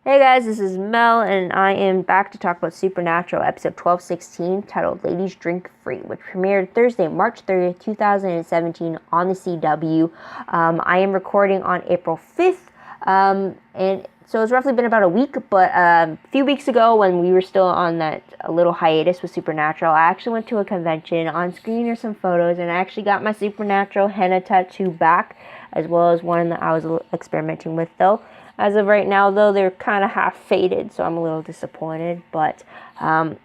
Hey guys, this is Mel, and I am back to talk about Supernatural episode 1216 titled Ladies Drink Free, which premiered Thursday, March 30th, 2017 on the CW. I am recording on April 5th, and so it's roughly been about a week, but a few weeks ago when we were still on that little hiatus with Supernatural, I actually went to a convention. On screen are some photos, and I actually got my Supernatural henna tattoo back, as well as one that I was experimenting with though. As of right now, though, they're kind of half faded, so I'm a little disappointed. But I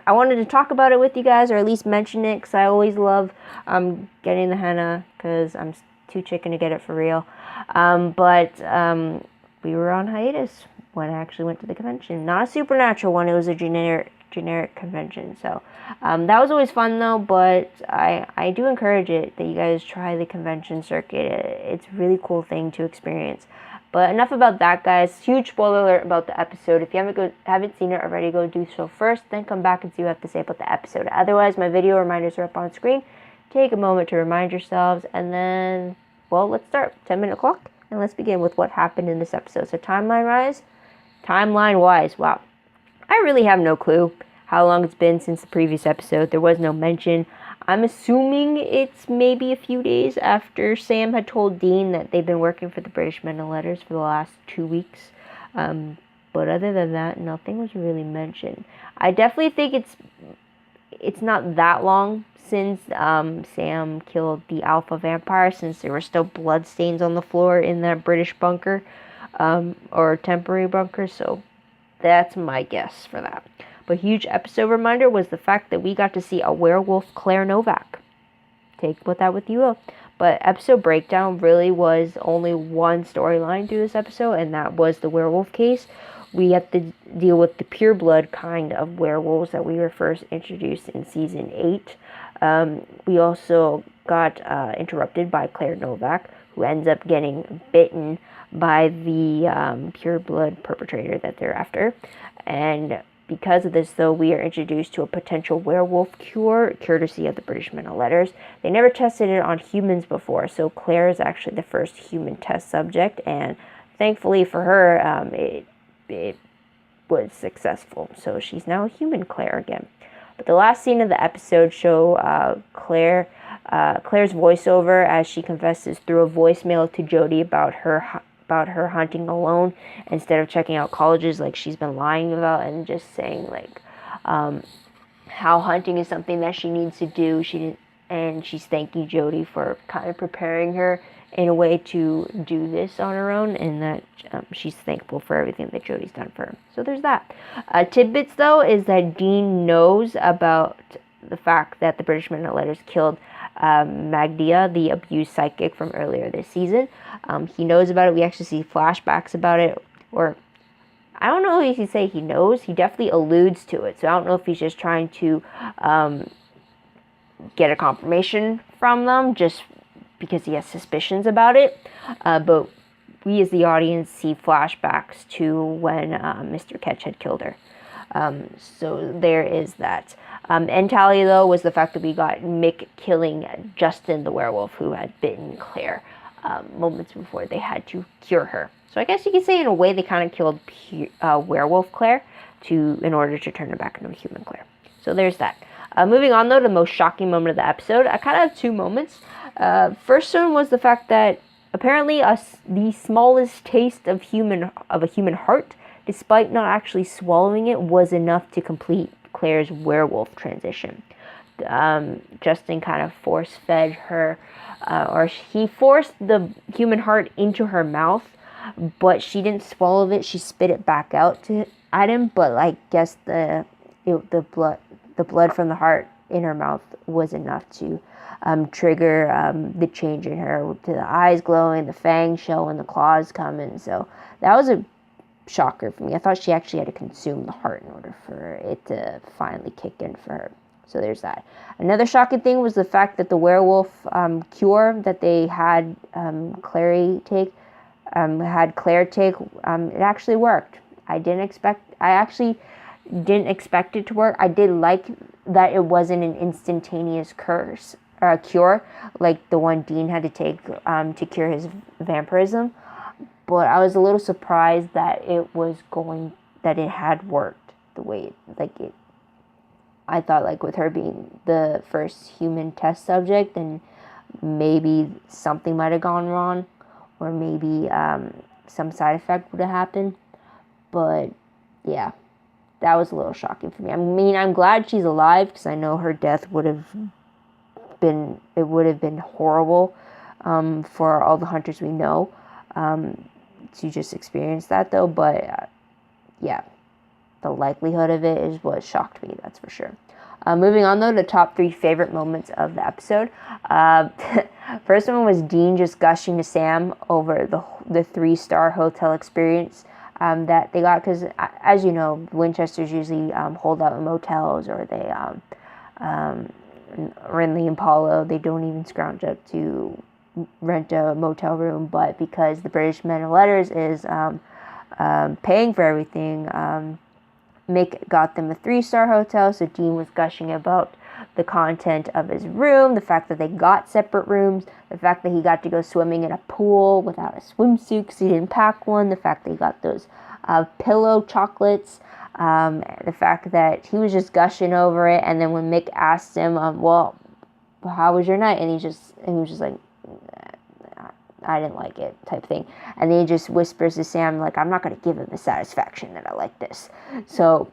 wanted to talk about it with you guys, or at least mention it, because I always love getting the henna, because I'm too chicken to get it for real. But we were on hiatus when I actually went to the convention. Not a Supernatural one, it was a generic convention. So that was always fun, though, but I do encourage it that you guys try the convention circuit. It's a really cool thing to experience. But enough about that, guys. Huge spoiler alert about the episode. If you haven't seen it already, go do so first. Then come back and see what I have to say about the episode. Otherwise, my video reminders are up on screen. Take a moment to remind yourselves. And then, well, let's start. 10-minute clock. And let's begin with what happened in this episode. So timeline-wise, wow. I really have no clue how long it's been since the previous episode. There was no mention. I'm assuming it's maybe a few days after Sam had told Dean that they've been working for the British Men of Letters for the last 2 weeks. But other than that, nothing was really mentioned. I definitely think it's not that long since Sam killed the alpha vampire, since there were still bloodstains on the floor in that British bunker, or temporary bunker, so that's my guess for that. But huge episode reminder was the fact that we got to see a werewolf Claire Novak. Take that with you will. But episode breakdown really was only one storyline through this episode, and that was the werewolf case. We have to deal with the pureblood kind of werewolves that we were first introduced in season 8. We also got interrupted by Claire Novak, who ends up getting bitten by the pureblood perpetrator that they're after. And because of this, though, we are introduced to a potential werewolf cure, courtesy of the British Men of Letters. They never tested it on humans before, so Claire is actually the first human test subject, and thankfully for her, it was successful. So she's now a human Claire again. But the last scene of the episode show Claire's voiceover as she confesses through a voicemail to Jody about her hunting alone instead of checking out colleges like she's been lying about, and just saying like how hunting is something that she needs to do. And she's thanking Jody for kind of preparing her in a way to do this on her own, and that she's thankful for everything that Jody's done for her. So there's that. Tidbits, though, is that Dean knows about the fact that the British Men of Letters killed Magdia, the abused psychic from earlier this season. He knows about it. We actually see flashbacks about it, or I don't know if he say he knows. He definitely alludes to it. So I don't know if he's just trying to get a confirmation from them, just because he has suspicions about it. But we as the audience see flashbacks to when Mr. Ketch had killed her. So there is that. End tally, though, was the fact that we got Mick killing Justin the werewolf who had bitten Claire moments before they had to cure her. So I guess you could say in a way they kind of killed werewolf Claire in order to turn her back into a human Claire. So there's that. Moving on, though, to the most shocking moment of the episode. I kind of have two moments. First one was the fact that apparently the smallest taste of a human heart, despite not actually swallowing it, was enough to complete Claire's werewolf transition. Justin kind of force-fed her, or he forced the human heart into her mouth, but she didn't swallow it. She spit it back out at him, but I guess the blood from the heart in her mouth was enough to trigger the change in her, to the eyes glowing, the fangs showing, the claws coming. So that was a shocker for me. I thought she actually had to consume the heart in order for it to finally kick in for her. So there's that. Another shocking thing was the fact that the werewolf cure that they had Claire take, it actually worked. I actually didn't expect it to work. I did like that it wasn't an instantaneous cure like the one Dean had to take to cure his vampirism. but I was a little surprised that that it had worked the way it. I thought, like, with her being the first human test subject, and maybe something might have gone wrong, or maybe some side effect would have happened. But yeah, that was a little shocking for me. I mean, I'm glad she's alive, because I know her death would have been horrible for all the hunters we know to just experience that, though. But yeah, the likelihood of it is what shocked me, that's for sure. Moving on, though, to top 3 favorite moments of the episode. First one was Dean just gushing to Sam over the 3-star hotel experience that they got, because, as you know, Winchesters usually hold out in motels, or they or in the Impala, they don't even scrounge up to rent a motel room. But because the British Men of Letters is paying for everything, Mick got them a 3-star hotel, so Dean was gushing about the content of his room, the fact that they got separate rooms, the fact that he got to go swimming in a pool without a swimsuit because he didn't pack one, the fact that he got those pillow chocolates, the fact that he was just gushing over it. And then when Mick asked him, well, how was your night? And he was just like, I didn't like it, type thing. And then he just whispers to Sam, like, I'm not going to give him the satisfaction that I like this. So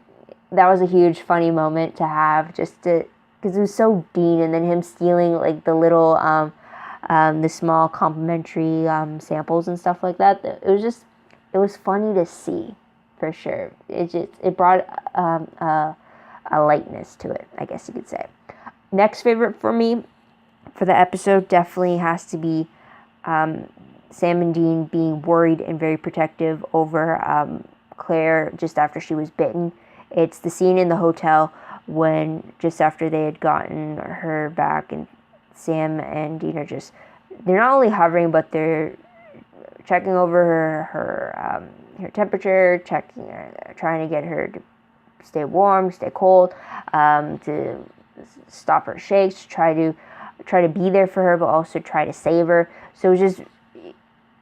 that was a huge funny moment to have, just to, because it was so Dean. And then him stealing, like, the little the small complimentary samples and stuff like that. It was funny to see, for sure. It brought a lightness to it, I guess you could say. Next favorite for me for the episode definitely has to be Sam and Dean being worried and very protective over Claire just after she was bitten. It's the scene in the hotel when, just after they had gotten her back, and Sam and Dean are they're not only hovering, but they're checking over her temperature, trying to get her to stay warm, stay cold, to stop her shakes, try to be there for her, but also try to save her. So it's just,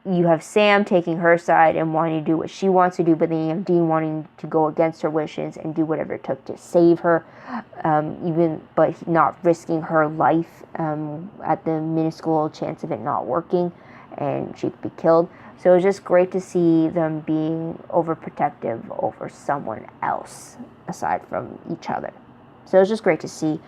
you have Sam taking her side and wanting to do what she wants to do, but then you have Dean wanting to go against her wishes and do whatever it took to save her, but not risking her life at the minuscule chance of it not working and she could be killed. So it was just great to see them being overprotective over someone else aside from each other. So it was just great to see.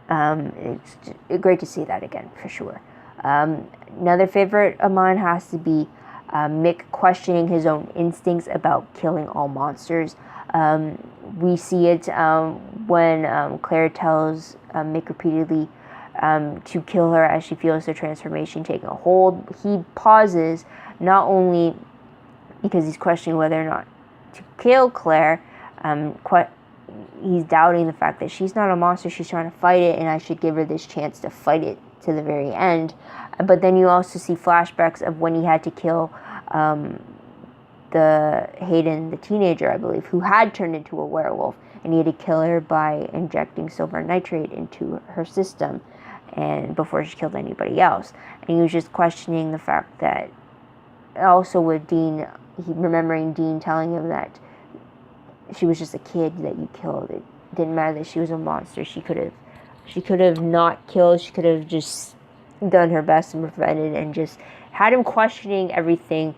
It's great to see that again, for sure. Another favorite of mine has to be Mick questioning his own instincts about killing all monsters. We see it when Claire tells Mick repeatedly to kill her as she feels the transformation taking a hold. He pauses, not only because he's questioning whether or not to kill Claire, he's doubting the fact that she's not a monster, she's trying to fight it, and I should give her this chance to fight it to the very end. But then you also see flashbacks of when he had to kill the Hayden, the teenager, I believe, who had turned into a werewolf, and he had to kill her by injecting silver nitrate into her system, and before she killed anybody else. And he was just questioning the fact that, also with Dean, remembering Dean telling him that she was just a kid that you killed. It didn't matter that she was a monster. She could have not killed. She could have just done her best and prevented, and just had him questioning everything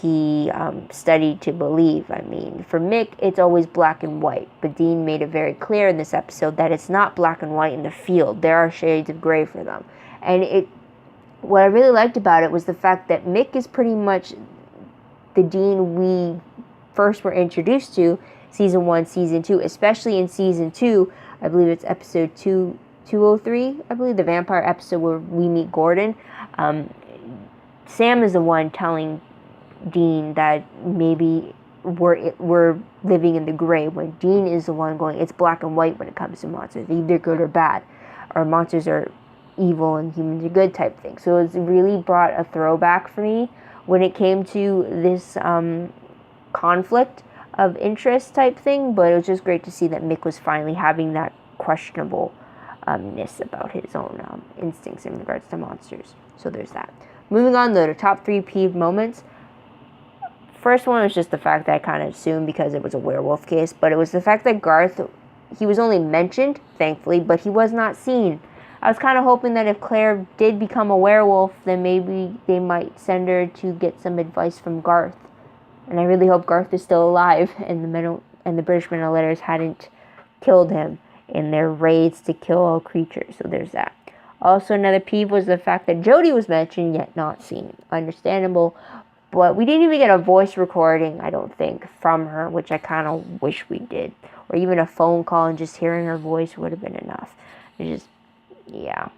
he studied to believe. I mean, for Mick, it's always black and white, but Dean made it very clear in this episode that it's not black and white in the field. There are shades of gray for them. And what I really liked about it was the fact that Mick is pretty much the Dean we first were introduced to season 1, season 2, especially in season 2. I believe it's episode 203, I believe, the vampire episode where we meet Gordon. Sam is the one telling Dean that maybe we're living in the gray, when Dean is the one going, it's black and white when it comes to monsters, either good or bad, or monsters are evil and humans are good type thing. So it's really brought a throwback for me when it came to this conflict of interest type thing. But it was just great to see that Mick was finally having that questionable ness about his own instincts in regards to monsters. So there's that. Moving on to the top 3 peeve moments. First one was just the fact that I kind of assumed because it was a werewolf case, but it was the fact that Garth, he was only mentioned, thankfully, but he was not seen. I was kind of hoping that if Claire did become a werewolf, then maybe they might send her to get some advice from Garth. And I really hope Garth is still alive and the British Men of Letters hadn't killed him in their raids to kill all creatures. So there's that. Also, another peeve was the fact that Jodie was mentioned yet not seen. Understandable, but we didn't even get a voice recording, I don't think, from her, which I kind of wish we did. Or even a phone call, and just hearing her voice would have been enough. Yeah.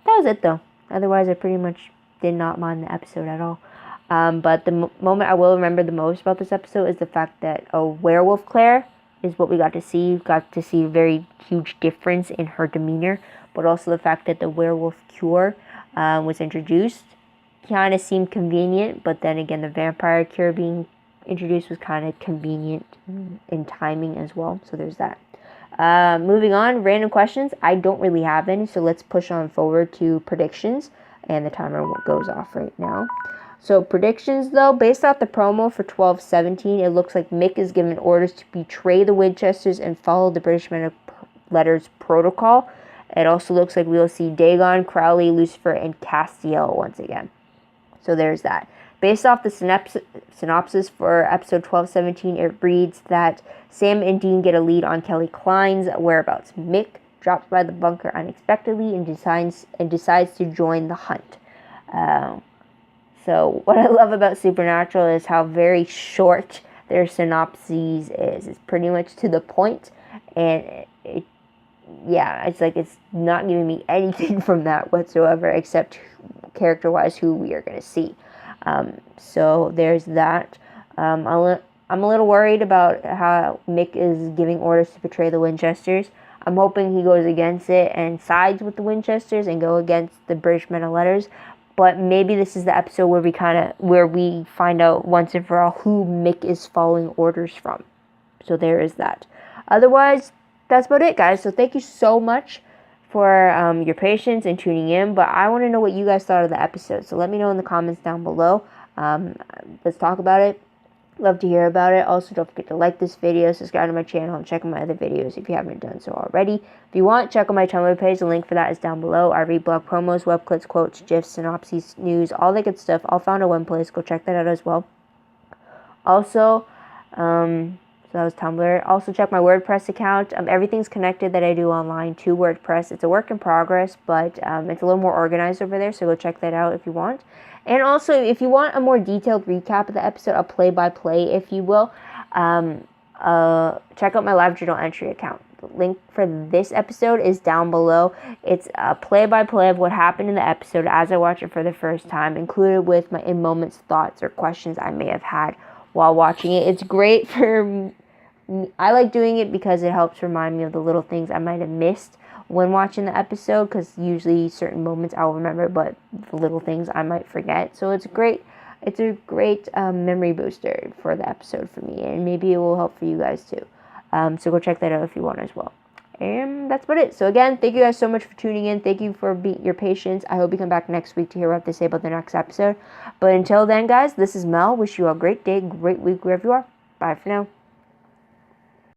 That was it, though. Otherwise, I pretty much did not mind the episode at all. But the moment I will remember the most about this episode is the fact that a werewolf Claire is what we got to see. We got to see a very huge difference in her demeanor, but also the fact that the werewolf cure was introduced. Kind of seemed convenient, but then again, the vampire cure being introduced was kind of convenient in timing as well. So there's that. Moving on, random questions. I don't really have any, so let's push on forward to predictions. And the timer goes off right now. So predictions, though, based off the promo for 12/17, it looks like Mick is given orders to betray the Winchesters and follow the British Men of Letters protocol. It also looks like we'll see Dagon, Crowley, Lucifer, and Castiel once again. So there's that. Based off the synopsis for episode 12/17, it reads that Sam and Dean get a lead on Kelly Klein's whereabouts. Mick drops by the bunker unexpectedly and decides to join the hunt. So what I love about Supernatural is how very short their synopses is. It's pretty much to the point, and it's like it's not giving me anything from that whatsoever except character-wise who we are going to see. So there's that. I'm a little worried about how Mick is giving orders to betray the Winchesters. I'm hoping he goes against it and sides with the Winchesters and go against the British Men of Letters. But maybe this is the episode where we find out once and for all who Mick is following orders from. So there is that. Otherwise, that's about it, guys. So thank you so much for your patience and tuning in. But I want to know what you guys thought of the episode. So let me know in the comments down below. Let's talk about it. Love to hear about it. Also, don't forget to like this video, subscribe to my channel, and check out my other videos if you haven't done so already. If you want, check out my Tumblr page. The link for that is down below. I read blog promos, web clips, quotes, GIFs, synopses, news, all that good stuff, all found in one place. Go check that out as well. Also, so that was Tumblr. Also, check my WordPress account. Everything's connected that I do online to WordPress. It's a work in progress, but it's a little more organized over there, so go check that out if you want. And also, if you want a more detailed recap of the episode, a play-by-play, if you will, check out my Livejournal entry account. The link for this episode is down below. It's a play-by-play of what happened in the episode as I watch it for the first time, included with my in-moments thoughts or questions I may have had while watching it. It's great for me. I like doing it because it helps remind me of the little things I might have missed when watching the episode, because usually certain moments I'll remember, but the little things I might forget. So it's a great memory booster for the episode for me, and maybe it will help for you guys too. So go check that out if you want as well. And that's about it. So again, thank you guys so much for tuning in. Thank you for your patience. I hope you come back next week to hear what I have to say about the next episode. But until then, guys, this is Mel. Wish you a great day, great week wherever you are. Bye for now.